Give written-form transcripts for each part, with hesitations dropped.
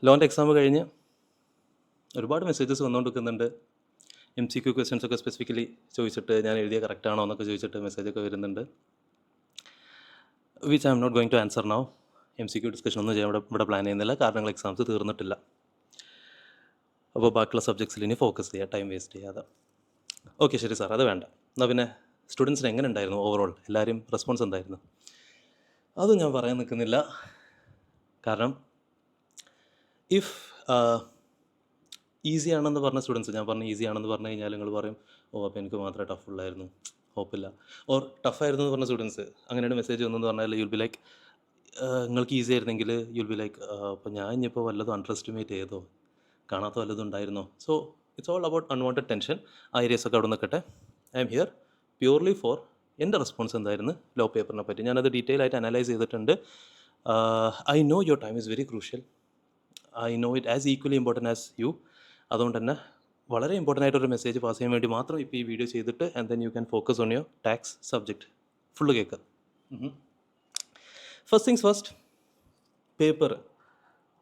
ലോൻ്റെ exam കഴിഞ്ഞ് ഒരുപാട് messages വന്നുകൊണ്ടിരിക്കുന്നുണ്ട്. MCQ ക്വസ്റ്റ്യൻസ് ഒക്കെ സ്പെസിഫിക്കലി ചോദിച്ചിട്ട് ഞാൻ എഴുതിയ കറക്റ്റാണോ എന്നൊക്കെ ചോദിച്ചിട്ട് മെസ്സേജൊക്കെ വരുന്നുണ്ട്. Which I am not going to answer now. MCQ discussion ഒന്നും ചെയ്യാൻ ഇവിടെ പ്ലാൻ ചെയ്യുന്നില്ല, കാരണം എക്സാംസ് തീർന്നിട്ടില്ല. അപ്പോൾ ബാക്കിയുള്ള സബ്ജക്ട്സിൽ ഇനി ഫോക്കസ് ചെയ്യുക, ടൈം വേസ്റ്റ് ചെയ്യാതെ. ഓക്കെ, ശരി സാർ, അത് വേണ്ട. എന്നാൽ പിന്നെ സ്റ്റുഡൻസിന് എങ്ങനെ ഉണ്ടായിരുന്നു ഓവറോൾ, എല്ലാവരും റെസ്പോൺസ് എന്തായിരുന്നു? അതും ഞാൻ പറയാൻ നിൽക്കുന്നില്ല, കാരണം ഇഫ് ഈസി ആണെന്ന് പറഞ്ഞ സ്റ്റുഡൻസ്, ഞാൻ പറഞ്ഞ ഈസി ആണെന്ന് പറഞ്ഞു കഴിഞ്ഞാൽ നിങ്ങൾ പറയും, ഓ അപ്പോൾ എനിക്ക് മാത്രമേ ടഫുള്ളായിരുന്നു, ഹോപ്പില്ല. ഓർ ടഫായിരുന്നു എന്ന് പറഞ്ഞ സ്റ്റുഡൻസ് അങ്ങനെയാണ് മെസ്സേജ് വന്നെന്ന് പറഞ്ഞാൽ യുൽ ബി ലൈക്ക്, നിങ്ങൾക്ക് ഈസി ആയിരുന്നെങ്കിൽ യുൽ ബി ലൈക്ക്, അപ്പോൾ ഞാൻ ഇനിയിപ്പോൾ വല്ലതും അണ്ടർ എസ്റ്റിമേറ്റ് ചെയ്തോ, കാണാത്ത വല്ലതും ഉണ്ടായിരുന്നോ? So it's all about unwanted tension. ആ ഏരിയസൊക്കെ അവിടെ നിൽക്കട്ടെ. I am here purely for എൻ്റെ റെസ്പോൺസ് എന്തായിരുന്നു ലോ പേപ്പറിനെ പറ്റി. ഞാനത് ഡീറ്റെയിൽ ആയിട്ട് അനലൈസ് ചെയ്തിട്ടുണ്ട്. I know your time is very crucial. I know it as equally important as you. അതുകൊണ്ട് തന്നെ വളരെ ഇമ്പോർട്ടൻ്റ് ആയിട്ടൊരു മെസ്സേജ് പാസ് ചെയ്യാൻ വേണ്ടി മാത്രം ഇപ്പോൾ ഈ വീഡിയോ ചെയ്തിട്ട് and then you can focus on your tax subject. Full കേൾക്കുക. ഫസ്റ്റ് തിങ്സ് ഫസ്റ്റ്, പേപ്പർ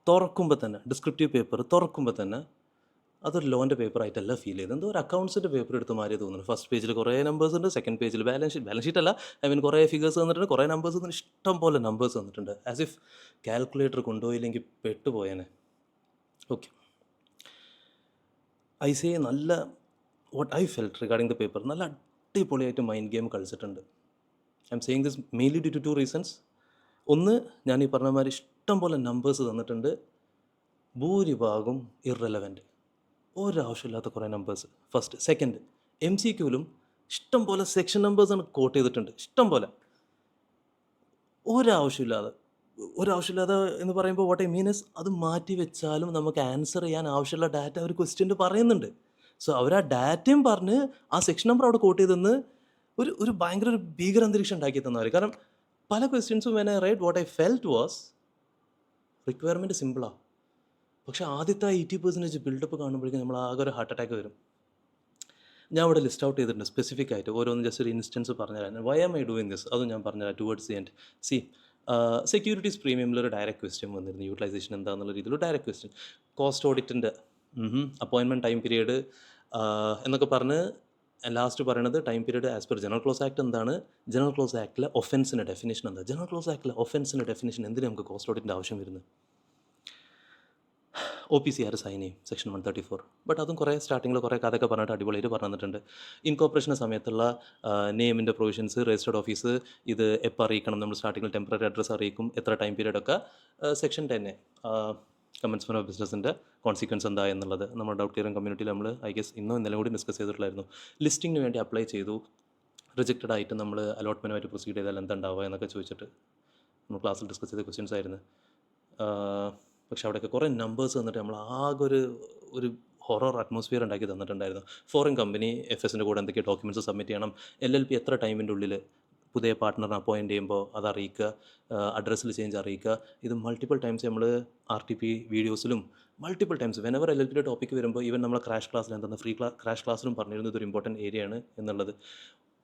തുറക്കുമ്പോൾ തന്നെ, ഡിസ്ക്രിപ്റ്റീവ് പേപ്പർ തുറക്കുമ്പോൾ തന്നെ അതൊരു ലോൻ്റെ പേപ്പറായിട്ടല്ല ഫീൽ ചെയ്ത്. എന്തോ ഒരു അക്കൗണ്ട്സിൻ്റെ പേപ്പർ എടുത്ത് മാറി തോന്നുന്നു. ഫസ്റ്റ് പേജിൽ കുറേ നമ്പേഴ്സ് ഉണ്ട്, സെക്കൻഡ് പേജിൽ ബാലൻസ് ഷീറ്റ് അല്ല, ഐ മീൻ കുറേ ഫിഗേഴ്സ് തന്നിട്ടുണ്ട്, കുറേ നമ്പേഴ്സ് തന്നിട്ട് ഇഷ്ടം പോലെ നമ്പേഴ്സ് തന്നിട്ടുണ്ട്. ആസ് ഇഫ് കാൽക്കുലേറ്റർ കൊണ്ടുപോയില്ലെങ്കിൽ പെട്ടുപോയേനെ. ഓക്കെ, ഐ സേ നല്ല what I felt regarding the paper, നല്ല അടിപൊളിയായിട്ട് മൈൻഡ് ഗെയിം കളിച്ചിട്ടുണ്ട്. I am saying this mainly due to 2 reasons. ഒന്ന്, ഞാൻ ഈ പറഞ്ഞ മാതിരി ഇഷ്ടം പോലെ നമ്പേഴ്സ് തന്നിട്ടുണ്ട്, ഭൂരിഭാഗം ഇറലവൻറ്റ്, ഒരാവശ്യമില്ലാത്ത കുറേ നമ്പേഴ്സ്. ഫസ്റ്റ്. സെക്കൻഡ്, MCQലും ഇഷ്ടം പോലെ സെക്ഷൻ നമ്പേഴ്സാണ് കോട്ട് ചെയ്തിട്ടുണ്ട്, ഇഷ്ടം പോലെ, ഒരാവശ്യമില്ലാതെ എന്ന് പറയുമ്പോൾ വാട്ട് ഐ മീൻ ഇസ്, അത് മാറ്റി വെച്ചാലും നമുക്ക് ആൻസർ ചെയ്യാൻ ആവശ്യമുള്ള ഡാറ്റ ഒരു ക്വസ്റ്റ്യൻ പറയുന്നുണ്ട്. സോ അവർ ആ ഡാറ്റയും പറഞ്ഞ് ആ സെക്ഷൻ നമ്പർ അവിടെ കോട്ട് ചെയ്തെന്ന് ഒരു ഭയങ്കര ഒരു ഭീകര അന്തരീക്ഷം ഉണ്ടാക്കി തന്നവർ. കാരണം പല ക്വസ്റ്റ്യൻസും when I write what I felt was requirement സിമ്പിളാണ്, പക്ഷേ ആദ്യത്തെ 80% ബിൽഡപ്പ് കാണുമ്പോഴേക്കും നമ്മൾ ആകെ ഒരു ഹാർട്ട് അറ്റാക്ക് വരും. ഞാൻ ഇവിടെ ലിസ്റ്റ് ഔട്ട് ചെയ്തിട്ടുണ്ട് സ്പെസിഫിക് ആയിട്ട്, ഓരോന്ന് ജസ്റ്റ് ഒരു ഇൻസ്റ്റൻസ് പറഞ്ഞുതരാൻ. Why am I doing this അതും ഞാൻ പറഞ്ഞുതരാം ടുവേർഡ്സ് ദി എൻഡ്. സി, സെക്യൂരിറ്റീസ് പ്രീമിയമിലൊരു ഡയറക്റ്റ് ക്വസ്റ്റ്യൻ വന്നിരുന്നു, യൂട്ടിലൈസേഷൻ എന്താണെന്നുള്ള രീതിയിൽ ഡയറക്റ്റ് ക്വസ്റ്റ്യൻ. കോസ്റ്റ് ഓഡിറ്റിൻ്റെ അപ്പോയിൻമെൻറ്റ് ടൈം പീരീഡ് എന്നൊക്കെ പറഞ്ഞ് ലാസ്റ്റ് പറയണത് time period as per general clauses act എന്താണ്, ജനറൽ ക്ലോസ് ആക്ടിലെ ഒഫൻസിൻ്റെ ഡെഫിനേഷൻ എന്താ, ജനറൽ ക്ലോസ് ആക്ടിലെ ഒഫൻസിൻ്റെ ഡെഫിനേഷൻ എന്തിനാണ് നമുക്ക് കോസ്റ്റ് ഓഡിറ്റിൻ്റെ ആവശ്യം വരുന്നത്. OPC ആര് സൈൻ ചെയ്യും, സെക്ഷൻ 134. ബട്ട് അതും കുറേ സ്റ്റാർട്ടിങ്ങിൽ കുറേ കഥയൊക്കെ പറഞ്ഞിട്ട് അടിപൊളിയായിട്ട് പറഞ്ഞു തന്നിട്ടുണ്ട്. ഇൻകോർപ്പറേഷൻ്റെ സമയത്തുള്ള നെയിമിൻ്റെ പ്രൊവിഷൻസ്, രജിസ്റ്റേർഡ് ഓഫീസ്, ഇത് എപ്പോൾ അറിയിക്കണം, നമ്മൾ സ്റ്റാർട്ടിങ്ങിൽ ടെമ്പററി അഡ്രസ്സ് അറിയിക്കും, എത്ര ടൈം പീരീഡൊക്കെ, സെക്ഷൻ 10 കമൻസ്മെൻറ്റ് ഓഫ് ബിസിനസിൻ്റെ കോൺസിക്വൻസ് എന്താ എന്നുള്ളത് നമ്മുടെ ഡൗട്ട് ക്ലിയറിംഗ് കമ്മ്യൂണിറ്റിയിൽ നമ്മൾ ഐ ഗെസ് ഇന്നും ഇന്നലെ കൂടി ഡിസ്കസ് ചെയ്തിട്ടുണ്ടായിരുന്നു. ലിസ്റ്റിങ്ങിന് വേണ്ടി അപ്ലൈ ചെയ്തു, റിജക്റ്റഡ് ആയിട്ട് നമ്മൾ അലോട്ട്മെൻറ്റുമായിട്ട് പ്രൊസീഡ് ചെയ്താൽ എന്തുണ്ടാവുക എന്നൊക്കെ ചോദിച്ചിട്ട് നമ്മൾ ക്ലാസ്സിൽ ഡിസ്കസ് ചെയ്ത ക്വസ്റ്റ്യൻസ് ആയിരുന്നു. പക്ഷെ അവിടെയൊക്കെ കുറേ നമ്പേഴ്സ് തന്നിട്ട് നമ്മൾ ആകെ ഒരു ഹൊറർ അറ്റ്മോസ്ഫിയർ ഉണ്ടാക്കി തന്നിട്ടുണ്ടായിരുന്നു. ഫോറിൻ കമ്പനി FSൻ്റെ കൂടെ എന്തൊക്കെ ഡോക്യുമെൻറ്റ്സ് സബ്മിറ്റ് ചെയ്യണം, LLP എത്ര ടൈമിൻ്റെ ഉള്ളിൽ പുതിയ പാർട്ട്ണറിനെ അപ്പോയിൻറ്റ് ചെയ്യുമ്പോൾ അത് അറിയിക്കുക, അഡ്രസ്സിൽ ചേഞ്ച് അറിയിക്കുക. ഇത് മൾട്ടിപ്പിൾ ടൈംസ് നമ്മൾ RTP വീഡിയോസിലും മൾട്ടിപ്പിൾ ടൈംസ് വെനെവർ LLPയുടെ ടോപ്പിക്ക് വരുമ്പോൾ, ഈവൻ നമ്മളെ ക്രാഷ് ക്ലാസ്സിൽ എന്തെന്ന് ക്രാഷ് ക്ലാസ്സിലും പറഞ്ഞിരുന്നത് ഒരു ഇമ്പോർട്ടൻറ്റ് ഏരിയയാണ് എന്നുള്ളത്.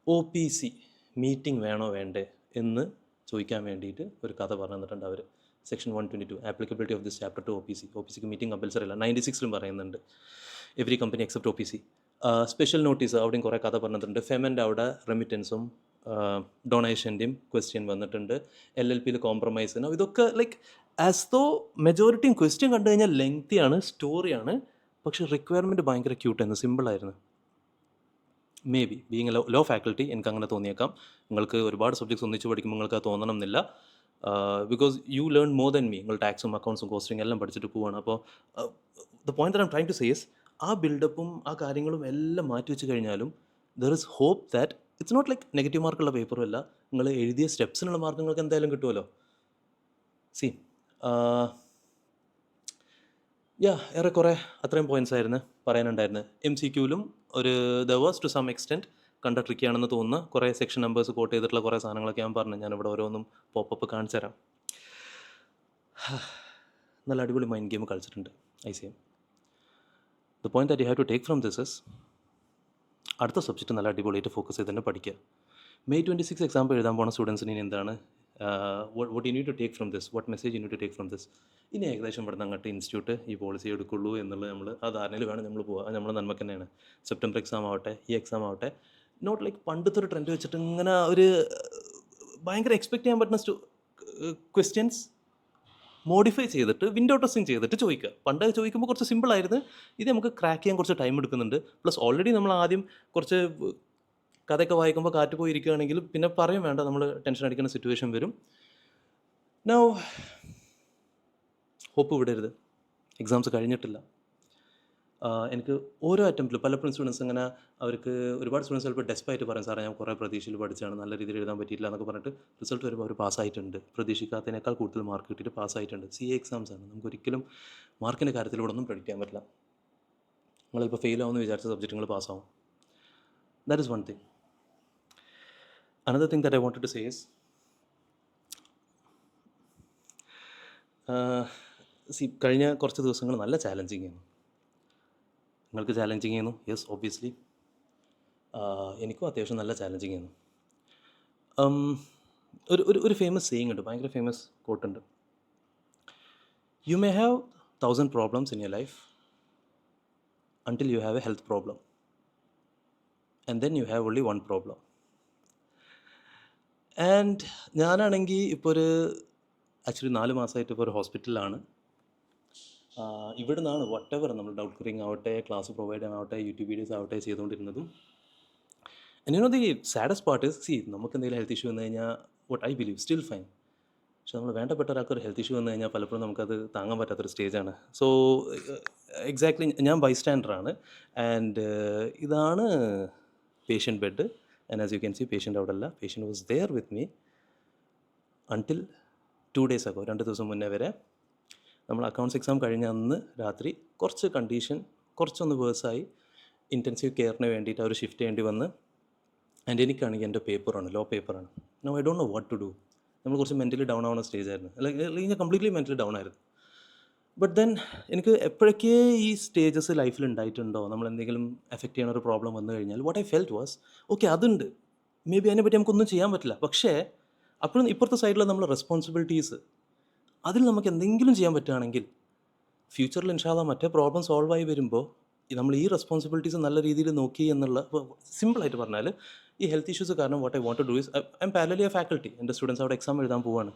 OPC മീറ്റിംഗ് വേണോ വേണ്ടേ എന്ന് ചോദിക്കാൻ വേണ്ടിയിട്ട് ഒരു കഥ പറഞ്ഞു തന്നിട്ടുണ്ട് അവർ. Section 122 applicability of this chapter to OPCക്ക് മീറ്റിംഗ് കമ്പൽസറി അല്ല, 96ലും പറയുന്നുണ്ട് every company except OPC. Special notice അവിടെയും കുറേ കഥ പറഞ്ഞിട്ടുണ്ട്. ഫെമൻ്റെ അവിടെ റെമിറ്റൻസും ഡൊണേഷൻ്റെയും ക്വസ്റ്റ്യൻ വന്നിട്ടുണ്ട്. LLPയിൽ കോംപ്രമൈസിനോ, ഇതൊക്കെ ലൈക്ക് ആസ് ദോ മെജോറിറ്റിയും ക്വസ്റ്റ്യൻ കണ്ടു കഴിഞ്ഞാൽ ലെങ്തിയാണ്, സ്റ്റോറിയാണ്, പക്ഷേ റിക്വയർമെൻറ്റ് ഭയങ്കര ക്യൂട്ടായിരുന്നു, സിമ്പിളായിരുന്നു. Maybe being law faculty എനിക്ക് അങ്ങനെ തോന്നിയേക്കാം. നിങ്ങൾക്ക് ഒരുപാട് സബ്ജക്ട്സ് ഒന്നിച്ച് പഠിക്കുമ്പോൾ നിങ്ങൾക്ക് അത് തോന്നണം എന്നില്ല. Because you learn more than me. നിങ്ങൾ ടാക്സും അക്കൗണ്ട്സും കോസ്റ്റിംഗ് എല്ലാം പഠിച്ചിട്ട് പോവാണ്. അപ്പോൾ the point that I'm trying to say is, ആ ബിൽഡപ്പും ആ കാര്യങ്ങളും എല്ലാം മാറ്റി വെച്ച് കഴിഞ്ഞാലും there is hope that it's not like negative മാർക്കുള്ള പേപ്പറും അല്ല, നിങ്ങൾ എഴുതിയ സ്റ്റെപ്സിനുള്ള മാർക്ക് നിങ്ങൾക്ക് എന്തായാലും കിട്ടുമല്ലോ. സി, ഏറെക്കുറെ അത്രയും പോയിൻറ്റ്സ് ആയിരുന്നു പറയാനുണ്ടായിരുന്നു. MCQലും ഒരു the was to some extent കണ്ട ട്രിക്കിയാണെന്ന് തോന്നുന്ന കുറേ സെക്ഷൻ നമ്പേഴ്സ് കോട്ട് ചെയ്തിട്ടുള്ള കുറേ സാധനങ്ങളൊക്കെ ഞാൻ പറഞ്ഞു. ഞാനിവിടെ ഓരോന്നും പോപ്പപ്പ് കാണിച്ചു തരാം. നല്ല അടിപൊളി മൈൻഡ് ഗെയിം കളിച്ചിട്ടുണ്ട് ICM. The point that you have to take from this is, അടുത്ത സബ്ജക്റ്റ് നല്ല അടിപൊളിയായിട്ട് ഫോക്കസ് ചെയ്ത് തന്നെ പഠിക്കുക. May 26 എക്സാം എഴുതാൻ പോണ സ്റ്റുഡൻസിന് ഇനി എന്താണ് what you need to take from this, what message you need to take from this. ഇനി ഏകദേശം ഇവിടെ നിന്ന് അങ്ങോട്ട് ഇൻസ്റ്റിറ്റ്യൂട്ട് ഈ പോളിസി എടുക്കുള്ളൂ എന്നുള്ളത് നമ്മൾ ആ ധാരണയിൽ വേണം നമ്മൾ പോവുക. അത് നമ്മളെ നന്മക്ക് തന്നെയാണ്. സെപ്റ്റംബർ എക്സാം ആവട്ടെ, ഈ എക്സാം ആവട്ടെ, നോട്ട് ലൈക്ക് പണ്ടത്തെ ഒരു ട്രെൻഡ് വെച്ചിട്ട് ഇങ്ങനെ ഒരു ഭയങ്കര എക്സ്പെക്ട് ചെയ്യാൻ പറ്റുന്ന ക്വസ്റ്റ്യൻസ് മോഡിഫൈ ചെയ്തിട്ട് വിൻഡോ ഡ്രസ്സിങ് ചെയ്തിട്ട് ചോദിക്കുക. പണ്ട് ചോദിക്കുമ്പോൾ കുറച്ച് സിമ്പിളായിരുന്നു. ഇത് നമുക്ക് ക്രാക്ക് ചെയ്യാൻ കുറച്ച് ടൈം എടുക്കുന്നുണ്ട്. പ്ലസ് ഓൾറെഡി നമ്മൾ ആദ്യം കുറച്ച് കഥയൊക്കെ വായിക്കുമ്പോൾ കാറ്റ് പോയിരിക്കുകയാണെങ്കിൽ പിന്നെ പറയും വേണ്ട, നമ്മൾ ടെൻഷൻ അടിക്കുന്ന സിറ്റുവേഷൻ വരും. നൗ ഹോപ്പ് വിടരുത്, എക്സാംസ് കഴിഞ്ഞിട്ടില്ല. എനിക്ക് ഓരോ അറ്റംപ്റ്റിലും പലപ്പോഴും സ്റ്റുഡൻസ് ഇങ്ങനെ അവർക്ക് ഒരുപാട് സ്റ്റുഡൻസ് ചിലപ്പോൾ ഡെസ്പായിട്ട് പറയും, സാറേ ഞാൻ കുറേ പ്രതീക്ഷയിൽ പഠിച്ചാണ്, നല്ല രീതിയിൽ എഴുതാൻ പറ്റിയില്ല എന്നൊക്കെ പറഞ്ഞിട്ട് റിസൾട്ട് വരുമ്പോൾ അവർ പാസ്സായിട്ടുണ്ട്, പ്രതീക്ഷിക്കാത്തതിനേക്കാൾ കൂടുതൽ മാർക്ക് കിട്ടിയിട്ട് പാസ്സായിട്ടുണ്ട്. CA എക്സാംസ് ആണ്, നമുക്കൊരിക്കലും മാർക്കിൻ്റെ കാര്യത്തിലൂടെ ഒന്നും പ്രെഡിക്റ്റ് ചെയ്യാൻ പറ്റില്ല. നിങ്ങളിപ്പോൾ ഫെയിൽ ആവുമെന്ന് വിചാരിച്ച സബ്ജക്റ്റുകൾ പാസ്സാവും. That is one thing. Another thing that I wanted to say is, കഴിഞ്ഞ കുറച്ച് ദിവസങ്ങൾ നല്ല ചാലഞ്ചിങ് ആയിരുന്നു. നിങ്ങൾക്ക് ചാലഞ്ചിങ് ചെയ്യുന്നു? Yes, obviously. എനിക്കും അത്യാവശ്യം നല്ല ചാലഞ്ചിങ് ചെയ്യുന്നു. ഒരു ഫേമസ് സേയിങ് ഉണ്ട്, ഭയങ്കര ഫേമസ് കോട്ടുണ്ട്. You may have 1000 problems in your life until you have a health problem, and then you have only one problem. And ഞാനാണെങ്കിൽ ഇപ്പോൾ ആക്ച്വലി 4 മാസമായിട്ട് ഇപ്പോൾ ഒരു ഹോസ്പിറ്റലിലാണ്. ഇവിടെ നിന്നാണ് വട്ടെവർ നമ്മൾ ഡൗട്ട് ക്ലിയറിങ് ആവട്ടെ, ക്ലാസ് പ്രൊവൈഡ് ചെയ്യാനാവട്ടെ, യൂട്യൂബ് വീഡിയോസ് ആവട്ടെ ചെയ്തുകൊണ്ടിരുന്നതും. എന്നോട് ദി സാഡസ്റ്റ് പാർട്ട് ഇസ്, നമുക്ക് എന്തെങ്കിലും ഹെൽത്ത് ഇഷ്യൂ വന്നു കഴിഞ്ഞാൽ what I believe still fine. പക്ഷെ നമ്മൾ വേണ്ടപ്പെട്ട ഒരാൾക്കൊരു ഹെൽത്ത് ഇഷ്യൂ വന്നു കഴിഞ്ഞാൽ പലപ്പോഴും നമുക്കത് താങ്ങാൻ പറ്റാത്തൊരു സ്റ്റേജാണ്. സോ എക്സാക്ട്ലി ഞാൻ ബൈസ്റ്റാൻഡറാണ്. ആൻഡ് ഇതാണ് patient bed. And as you can see, patient അവിടെ അല്ല. Patient was there with me until 2 days ago, 2 ദിവസം മുന്നേ വരെ. നമ്മൾ അക്കൗണ്ട്സ് എക്സാം കഴിഞ്ഞ അന്ന് രാത്രി കുറച്ച് കണ്ടീഷൻ കുറച്ചൊന്ന് വേഴ്സായി, ഇൻറ്റൻസീവ് കെയറിന് വേണ്ടിയിട്ട് അവർ ഷിഫ്റ്റ് ചെയ്യേണ്ടി വന്ന്. ആൻഡ് എനിക്കാണെങ്കിൽ എൻ്റെ പേപ്പറാണ്, ലോ പേപ്പറാണ്. No I don't know what to do. നമ്മൾ കുറച്ച് മെൻ്റലി ഡൗൺ ആവുന്ന സ്റ്റേജ് ആയിരുന്നു, അല്ലെങ്കിൽ ഞാൻ കംപ്ലീറ്റ്ലി മെൻ്റലി ഡൗൺ ആയിരുന്നു. ബട്ട് ദെൻ എനിക്ക് എപ്പോഴൊക്കെ ഈ സ്റ്റേജസ് ലൈഫിൽ ഉണ്ടായിട്ടുണ്ടോ, നമ്മൾ എന്തെങ്കിലും എഫക്റ്റ് ചെയ്യുന്ന ഒരു പ്രോബ്ലം വന്നു കഴിഞ്ഞാൽ what I felt was, okay അതുണ്ട്, മേ ബി അതിനെപ്പറ്റി നമുക്കൊന്നും ചെയ്യാൻ പറ്റില്ല. പക്ഷേ അപ്പോഴും ഇപ്പുറത്തെ സൈഡിൽ നമ്മൾ റെസ്പോൺസിബിലിറ്റീസ്, അതിൽ നമുക്ക് എന്തെങ്കിലും ചെയ്യാൻ പറ്റുകയാണെങ്കിൽ ഫ്യൂച്ചറിൽ ഇൻഷാല്ലാ മറ്റേ പ്രോബ്ലം സോൾവ് ആയി വരുമ്പോൾ നമ്മൾ ഈ റെസ്പോൺസിബിലിറ്റീസ് നല്ല രീതിയിൽ നോക്കി എന്നുള്ള, സിമ്പിളായിട്ട് പറഞ്ഞാൽ ഈ ഹെൽത്ത് ഇഷ്യൂസ് കാരണം what I want to do is, I am parallelly a faculty. എൻ്റെ സ്റ്റുഡൻസ് അവിടെ എക്സാം എഴുതാൻ പോവാണ്.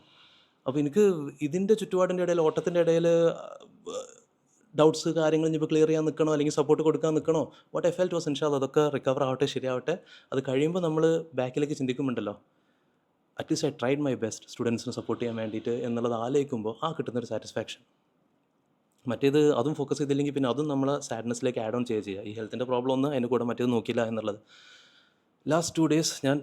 അപ്പോൾ എനിക്ക് ഇതിൻ്റെ ചുറ്റുപാടിൻ്റെ ഇടയിൽ, ഓട്ടത്തിൻ്റെ ഇടയിൽ ഡൗട്ട്സ് കാര്യങ്ങൾ ഇപ്പോൾ ക്ലിയർ ചെയ്യാൻ നിൽക്കണോ അല്ലെങ്കിൽ സപ്പോർട്ട് കൊടുക്കാൻ നിൽക്കണോ? വാട്ട് ഐ ഫെൽറ്റ് വാസ് ഇൻഷാല്ലാ അതൊക്കെ റിക്കവർ ആവട്ടെ, ശരിയാവട്ടെ. അത് കഴിയുമ്പോൾ നമ്മൾ ബാക്കിലേക്ക് ചിന്തിക്കുന്നുണ്ടല്ലോ, at least I tried my best സ്റ്റുഡൻസിനെ സപ്പോർട്ട് ചെയ്യാൻ വേണ്ടിയിട്ട് എന്നുള്ളത് ആലോചിക്കുമ്പോൾ കിട്ടുന്നൊരു സാറ്റിസ്ഫാക്ഷൻ. മറ്റേത് അതും ഫോക്കസ് ചെയ്തില്ലെങ്കിൽ പിന്നെ അതും നമ്മളെ സാഡ്നെസ്സിലേക്ക് ആഡ് ഓൺ ചെയ്യുക. ഈ ഹെൽത്തിൻ്റെ പ്രോബ്ലം ഒന്ന് അതിന് കൂടെ മറ്റേത് നോക്കിയില്ല എന്നുള്ളത്. ലാസ്റ്റ് 2 days ഞാൻ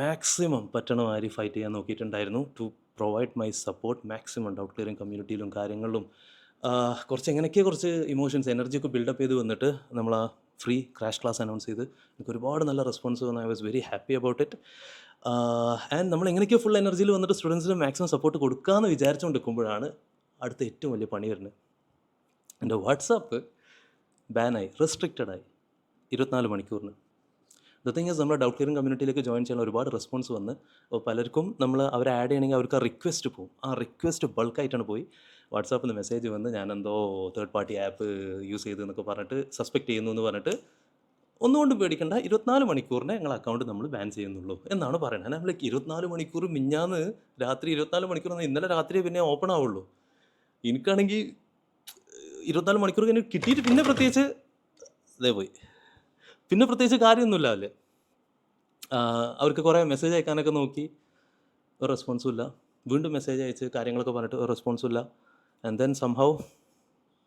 മാക്സിമം പറ്റണ മാതിരി ഫൈറ്റ് ചെയ്യാൻ നോക്കിയിട്ടുണ്ടായിരുന്നു to provide my support maximum doubt clearing കമ്മ്യൂണിറ്റിയിലും കാര്യങ്ങളിലും. കുറച്ച് എങ്ങനെയൊക്കെ കുറച്ച് ഇമോഷൻസ്, എനർജിയൊക്കെ ബിൽഡപ്പ് ചെയ്ത് വന്നിട്ട് നമ്മൾ ആ ഫ്രീ ക്രാഷ് ക്ലാസ് അനൗൺസ് ചെയ്ത് എനിക്ക് ഒരുപാട് നല്ല റെസ്പോൺസ് വന്നു. I was very happy about it. And നമ്മൾ എങ്ങനെയൊക്കെ ഫുൾ എനർജിയിൽ വന്നിട്ട് സ്റ്റുഡൻസിന് മാക്സിമം സപ്പോർട്ട് കൊടുക്കാമെന്ന് വിചാരിച്ചുകൊണ്ടിരിക്കുമ്പോഴാണ് അടുത്ത ഏറ്റവും വലിയ പണി വരുന്നത്. എൻ്റെ വാട്സാപ്പ് ബാനായി, റെസ്ട്രിക്റ്റഡായി 24 മണിക്കൂറിന്. ദ തിങ് ഈസ്, നമ്മുടെ ഡൗട്ട് ക്ലിയറിങ് കമ്മ്യൂണിറ്റിയിലേക്ക് ജോയിൻ ചെയ്യാൻ ഒരുപാട് റെസ്പോൺസ് വന്ന്. അപ്പോൾ പലർക്കും നമ്മൾ അവരെ ആഡ് ചെയ്യണമെങ്കിൽ അവർക്ക് ആ റിക്വസ്റ്റ് പോകും. ആ റിക്വസ്റ്റ് ബൾക്കായിട്ടാണ് പോയി. വാട്സാപ്പിൽ നിന്ന് മെസ്സേജ് വന്ന് ഞാനെന്തോ തേർഡ് പാർട്ടി ആപ്പ് യൂസ് ചെയ്തു എന്നൊക്കെ പറഞ്ഞിട്ട് സസ്പെക്റ്റ് ചെയ്യുന്നു എന്ന് പറഞ്ഞിട്ട്, ഒന്നുകൊണ്ട് പേടിക്കണ്ട, 24 മണിക്കൂറിനെ ഞങ്ങൾ അക്കൗണ്ട് നമ്മൾ ബാൻ ചെയ്യുന്നുള്ളൂ എന്നാണ് പറയുന്നത്. നമ്മൾ 24 മണിക്കൂർ മിഞ്ഞാന്ന് രാത്രി, 24 മണിക്കൂർ ഇന്നലെ രാത്രി പിന്നെ ഓപ്പൺ ആവുള്ളൂ. എനിക്കാണെങ്കിൽ 24 മണിക്കൂർ കഴിഞ്ഞ് കിട്ടിയിട്ട് പിന്നെ പ്രത്യേകിച്ച് അതേ പോയി, പിന്നെ പ്രത്യേകിച്ച് കാര്യമൊന്നുമില്ല. അല്ലേ, അവർക്ക് കുറേ മെസ്സേജ് അയക്കാനൊക്കെ നോക്കി, ഒരു റെസ്പോൺസും ഇല്ല. വീണ്ടും മെസ്സേജ് അയച്ച് കാര്യങ്ങളൊക്കെ പറഞ്ഞിട്ട് ഒരു റെസ്പോൺസും ഇല്ല. ആൻഡ് ദെൻ സംഭവം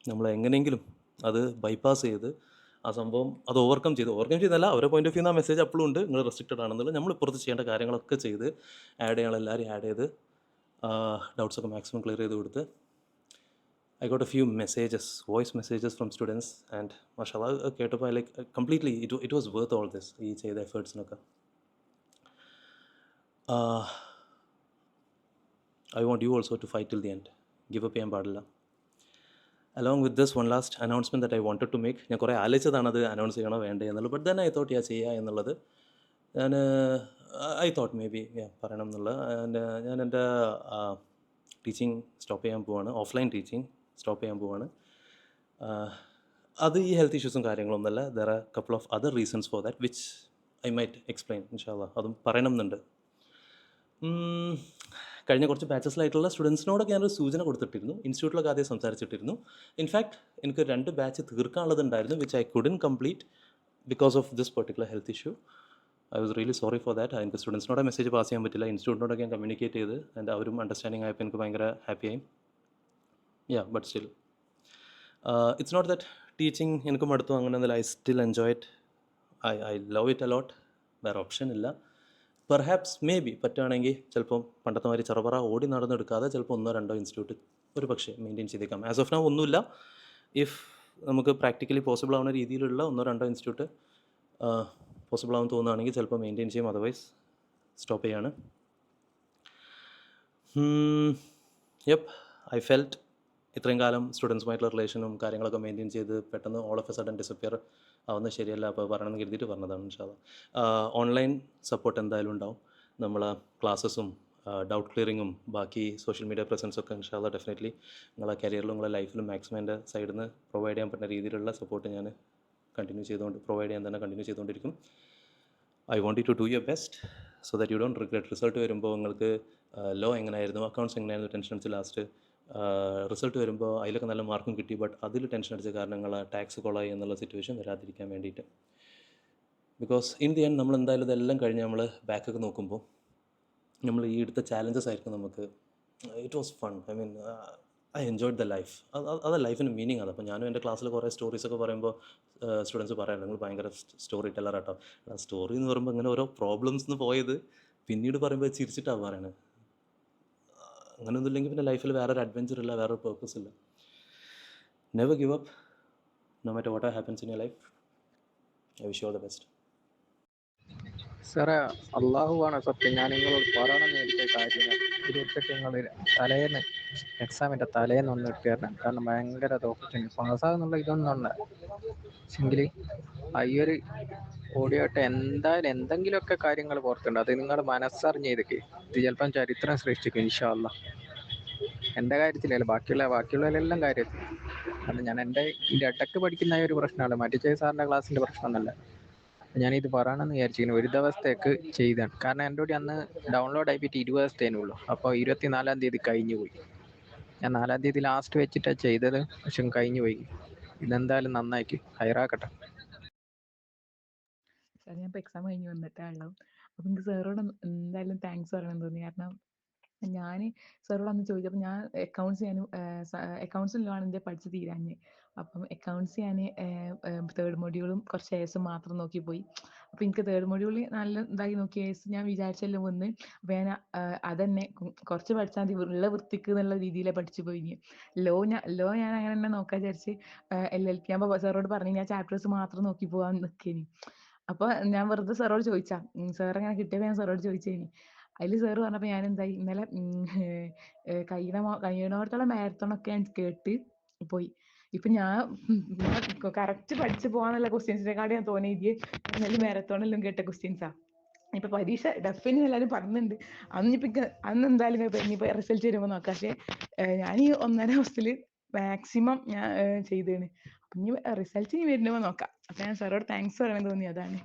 നമ്മൾ എങ്ങനെയെങ്കിലും അത് ബൈപ്പാസ് ചെയ്ത് ആ സംഭവം അത് ഓവർകം ചെയ്തല്ല, അവരുടെ പോയിന്റ് ഓഫ് വ്യൂ ആ മെസ്സേജ് അപ്പോഴും ഉണ്ട്, നിങ്ങൾ റെസ്ട്രിക്റ്റഡ് ആണെന്നുള്ളത്. നമ്മൾ ഇപ്പുറത്ത് ചെയ്യേണ്ട കാര്യങ്ങളൊക്കെ ചെയ്ത് ആഡ് ചെയ്യാൻ എല്ലാവരും ആഡ് ചെയ്ത് ഡൗട്ട്സൊക്കെ മാക്സിമം ക്ലിയർ ചെയ്ത് കൊടുത്ത് I got a few messages, voice messages from students, and mashallah, കേട്ടപ്പോൾ like completely it was worth all this, ഈ ചെയ്ത എഫേർട്സിനൊക്കെ. I want you also to fight till the end. Give up ചെയ്യാൻ പാടില്ല. Along with this, one last announcement that I wanted to make. ഞാൻ കുറേ ആലോചിച്ചതാണ് അത് announce ചെയ്യണോ വേണ്ടേ എന്നുള്ളത്. ബട്ട് ദെൻ ഐ തോട്ട് ചെയ്യുക എന്നുള്ളത്. ഞാൻ ഐ തോട്ട് മേ ബി പറയണം എന്നുള്ള. ഞാൻ എൻ്റെ ടീച്ചിങ് സ്റ്റോപ്പ് ചെയ്യാൻ പോവാണ്, ഓഫ്ലൈൻ ടീച്ചിങ് സ്റ്റോപ്പ് ചെയ്യാൻ പോവാണ്. അത് ഈ ഹെൽത്ത് ഇഷ്യൂസും കാര്യങ്ങളൊന്നുമല്ല. There are couple of other reasons for that which I might explain ഇൻഷാല്ലാ. അതും പറയണം എന്നുണ്ട്. കഴിഞ്ഞ കുറച്ച് ബാച്ചസിലായിട്ടുള്ള സ്റ്റുഡൻസിനോടൊക്കെ ഞാനൊരു സൂചന കൊടുത്തിട്ടിരുന്നു, ഇൻസ്റ്റിറ്റ്യൂട്ടിലൊക്കെ ആദ്യം സംസാരിച്ചിട്ടിരുന്നു. ഇൻഫാക്ട് എനിക്ക് 2 ബാച്ച് തീർക്കാനുള്ളതുണ്ടായിരുന്നു, which I couldn't complete because of this particular health issue. I was really sorry for that. എനിക്ക് സ്റ്റുഡൻസിനോട് മെസ്സേജ് പാസ് ചെയ്യാൻ പറ്റില്ല, ഇൻസ്റ്റിറ്റ്യൂട്ടിനോടൊക്കെ ഞാൻ കമ്മ്യൂണിക്കേറ്റ് ചെയ്ത് ആൻഡ് അവരും അണ്ടർസ്റ്റാൻഡിങ് ആയപ്പോൾ എനിക്ക് ഭയങ്കര ഹാപ്പിയായി. But still it's not that teaching എനിക്ക് മടുത്തു അങ്ങനെയൊന്നുമില്ല. I still enjoy it. I love it a lot. വേറെ ഓപ്ഷൻ ഇല്ല. പെർഹാപ്സ് മേ ബി പറ്റുകയാണെങ്കിൽ ചിലപ്പം പണ്ടത്തെ മാതിരി ചെറുപറ ഓടി നടന്നെടുക്കാതെ ചിലപ്പോൾ 1-2 ഇൻസ്റ്റിറ്റ്യൂട്ട് ഒരു പക്ഷേ മെയിൻറ്റെയിൻ ചെയ്തേക്കാം. ആസ് ഓഫ് നൗ ഒന്നുമില്ല. ഇഫ് നമുക്ക് പ്രാക്ടിക്കലി പോസിബിൾ ആവുന്ന രീതിയിലുള്ള 1-2 ഇൻസ്റ്റിറ്റ്യൂട്ട് പോസിബിൾ ആവും തോന്നുകയാണെങ്കിൽ ചിലപ്പോൾ മെയിൻറ്റെയിൻ ചെയ്യും, അതർവൈസ് സ്റ്റോപ്പ് ചെയ്യാണ്. ഐ ഫെൽറ്റ് ഇത്രയും കാലം സ്റ്റുഡൻസുമായിട്ടുള്ള റിലേഷനും കാര്യങ്ങളൊക്കെ മെയിൻറ്റെയിൻ ചെയ്ത് പെട്ടെന്ന് all of A sudden disappear ആവുന്നത് ശരിയല്ല. അപ്പോൾ പറയണമെന്ന് കരുതിയിട്ട് പറഞ്ഞതാണ് ഇൻഷാല്ലാ. ഓൺലൈൻ സപ്പോർട്ട് എന്തായാലും ഉണ്ടാവും. നമ്മളെ ക്ലാസ്സസും ഡൗട്ട് ക്ലിയറിങ്ങും ബാക്കി സോഷ്യൽ മീഡിയ പ്രസൻസൊക്കെ ഇൻഷാല്ലാ ഡെഫിനറ്റ്ലി നിങ്ങളെ കരിയറിലും നിങ്ങളെ ലൈഫിലും മാക്സിമം എൻ്റെ സൈഡിൽ നിന്ന് പ്രൊവൈഡ് ചെയ്യാൻ പറ്റുന്ന രീതിയിലുള്ള സപ്പോർട്ട് ഞാൻ പ്രൊവൈഡ് ചെയ്യാൻ തന്നെ കണ്ടിന്യൂ ചെയ്തുകൊണ്ടിരിക്കും. I want you to do your best so that you don't regret. Result വരുമ്പോൾ നിങ്ങൾക്ക് ലോ എങ്ങനെയായിരുന്നു, അക്കൗണ്ട്സ് എങ്ങനെയായിരുന്നു ടെൻഷൻ അടിച്ച് ലാസ്റ്റ് റിസൾട്ട് വരുമ്പോൾ അതിലൊക്കെ നല്ല മാർക്കും കിട്ടി, ബട്ട് അതിൽ ടെൻഷൻ അടിച്ച കാരണം നിങ്ങൾ ടാക്സ് കൊളായി എന്നുള്ള സിറ്റുവേഷൻ വരാതിരിക്കാൻ വേണ്ടിയിട്ട്. ബിക്കോസ് ഇൻ ദി എൻഡ് നമ്മൾ എന്തായാലും ഇതെല്ലാം കഴിഞ്ഞ് നമ്മൾ ബാക്കൊക്കെ നോക്കുമ്പോൾ നമ്മൾ ഈ എടുത്ത ചാലഞ്ചസ് ആയിരിക്കും നമുക്ക്. It was fun. I mean I enjoyed the life. അത് ലൈഫിന് മീനിങ് ആണ്. അപ്പോൾ ഞാനും എൻ്റെ ക്ലാസ്സിൽ കുറേ സ്റ്റോറീസൊക്കെ പറയുമ്പോൾ സ്റ്റുഡൻസ് പറയാറുണ്ട് നിങ്ങൾ ഭയങ്കര സ്റ്റോറി ടെല്ലർ ആട്ടോ. സ്റ്റോറി എന്ന് പറയുമ്പോൾ അങ്ങനെ ഓരോ പ്രോബ്ലംസ് പോയത് പിന്നീട് പറയുമ്പോൾ ചിരിച്ചിട്ടാണ് പറയണത്. അങ്ങനെയൊന്നും ഇല്ലെങ്കിൽ പിന്നെ ലൈഫിൽ വേറൊരു അഡ്വഞ്ചർ ഇല്ല, വേറൊരു പേർപ്പസ് ഇല്ല. Never give up no matter what happens in your life. I wish you all the best. സാറേ, അള്ളാഹുവാണ് സത്യം. ഞാൻ നിങ്ങളോട് പറയണമെന്ന് വിചാരിച്ച കാര്യം 28 നിങ്ങൾ തലേന്ന് എക്സാമിൻ്റെ തലേന്ന് ഒന്ന് ഇട്ട് തരണം. കാരണം ഭയങ്കര തോക്കിട്ടുണ്ട് പാസ്സാകുന്നുള്ള ഇതൊന്നും ഉണ്ട്. പക്ഷെങ്കിൽ ഈ ഒരു ഓടിയോട്ട് എന്തായാലും എന്തെങ്കിലുമൊക്കെ കാര്യങ്ങൾ പുറത്തുണ്ട്. അത് നിങ്ങൾ മനസ്സറിഞ്ഞതൊക്കെ ഇത് ചിലപ്പം ചരിത്രം സൃഷ്ടിക്കും ഇൻഷാ അള്ളാ. എൻ്റെ കാര്യത്തിലല്ല, ബാക്കിയുള്ളവരെല്ലാം കാര്യത്തിൽ. കാരണം ഞാൻ ഇതിൻ്റെ ഇടയ്ക്ക് പഠിക്കുന്ന ഒരു പ്രശ്നമാണ്, മറ്റേ സാറിൻ്റെ ക്ലാസ്സിൻ്റെ പ്രശ്നമൊന്നുമല്ല. ഞാനിത് പറയണമെന്ന് വിചാരിച്ചിരുന്നു. ഒരു ദിവസത്തേക്ക് ചെയ്താണ്. കാരണം എൻ്റെ കൂടി അന്ന് ഡൗൺലോഡ് ആയിട്ട് 20 ദിവസത്തേനുള്ളൂ. അപ്പോൾ 24-ാം തീയതി കഴിഞ്ഞു പോയി. ഞാൻ 4-ാം തീയതി ലാസ്റ്റ് വെച്ചിട്ടാണ് ചെയ്തത്, പക്ഷെ കഴിഞ്ഞു പോയി. ഇതെന്തായാലും നന്നായിട്ട് ഹൈറാക്കട്ടെ. സാർ ഞാൻ ഇപ്പോൾ എക്സാം കഴിഞ്ഞ് വന്നിട്ടാണല്ലോ. അപ്പം എനിക്ക് സാറോട് എന്തായാലും താങ്ക്സ് പറയണം തോന്നി. കാരണം ഞാൻ സാറോട് അന്ന് ചോദിച്ചപ്പോൾ ഞാൻ അക്കൗണ്ട്സിലാണ് എൻ്റെ പഠിച്ച് തീരാഞ്ഞ്. അപ്പം അക്കൗണ്ട്സ് ഞാൻ തേർഡ് മൊഡ്യൂളും കുറച്ച് എസും മാത്രം നോക്കി പോയി. അപ്പോൾ എനിക്ക് തേർഡ് മൊഡ്യൂളിൽ നല്ല ഇതായി നോക്കി എസ് ഞാൻ വിചാരിച്ചെല്ലാം വന്ന്. അപ്പോൾ ഞാൻ അതന്നെ കുറച്ച് പഠിച്ചാൽ മതി ഉള്ള വൃത്തിക്ക് എന്നുള്ള രീതിയിലാണ് പഠിച്ചു പോയി. ലോ ഞാൻ അങ്ങനെ തന്നെ നോക്കാൻ വിചാരിച്ച് LLP ആകുമ്പോൾ സാറോട് പറഞ്ഞു ഞാൻ ചാപ്റ്റേഴ്സ് മാത്രം നോക്കി പോകാൻ നിൽക്കേനി. അപ്പോൾ ഞാൻ വെറുതെ സാറോട് ചോദിച്ചാ സാർ അങ്ങനെ കിട്ടിയപ്പോൾ ഞാൻ സാറോട് ചോദിച്ചേനി. അതിൽ സാറ് പറഞ്ഞപ്പോൾ ഞാൻ എന്തായി ഇന്നലെ കഴിയണോടത്തോളം മാരത്തോണൊക്കെ ഞാൻ കേട്ട് പോയി. ഇപ്പം ഞാൻ കറക്റ്റ് പഠിച്ച് പോകാന്നുള്ള ക്വസ്റ്റ്യൻസിനെക്കാളും ഞാൻ തോന്നിയത് ഇന്നലെ മാരത്തോണെല്ലാം കേട്ട ക്വസ്റ്റ്യൻസാ. ഇപ്പൊ പരീക്ഷ ഡെഫിനറ്റ് എല്ലാവരും പറയുന്നുണ്ട്. അന്ന് എന്തായാലും ഇനിയിപ്പോൾ റിസൾട്ട് വരുമ്പോൾ നോക്കാം. പക്ഷേ ഞാൻ ഈ 1.5 ദിവസത്തിൽ മാക്സിമം ഞാൻ ചെയ്തേണ്. ഇനി റിസൾട്ട് ഇനി വരുമ്പോൾ നോക്കാം. അപ്പം ഞാൻ സാറോട് താങ്ക്സ് പറയണമെന്ന് തോന്നി, അതാണ്.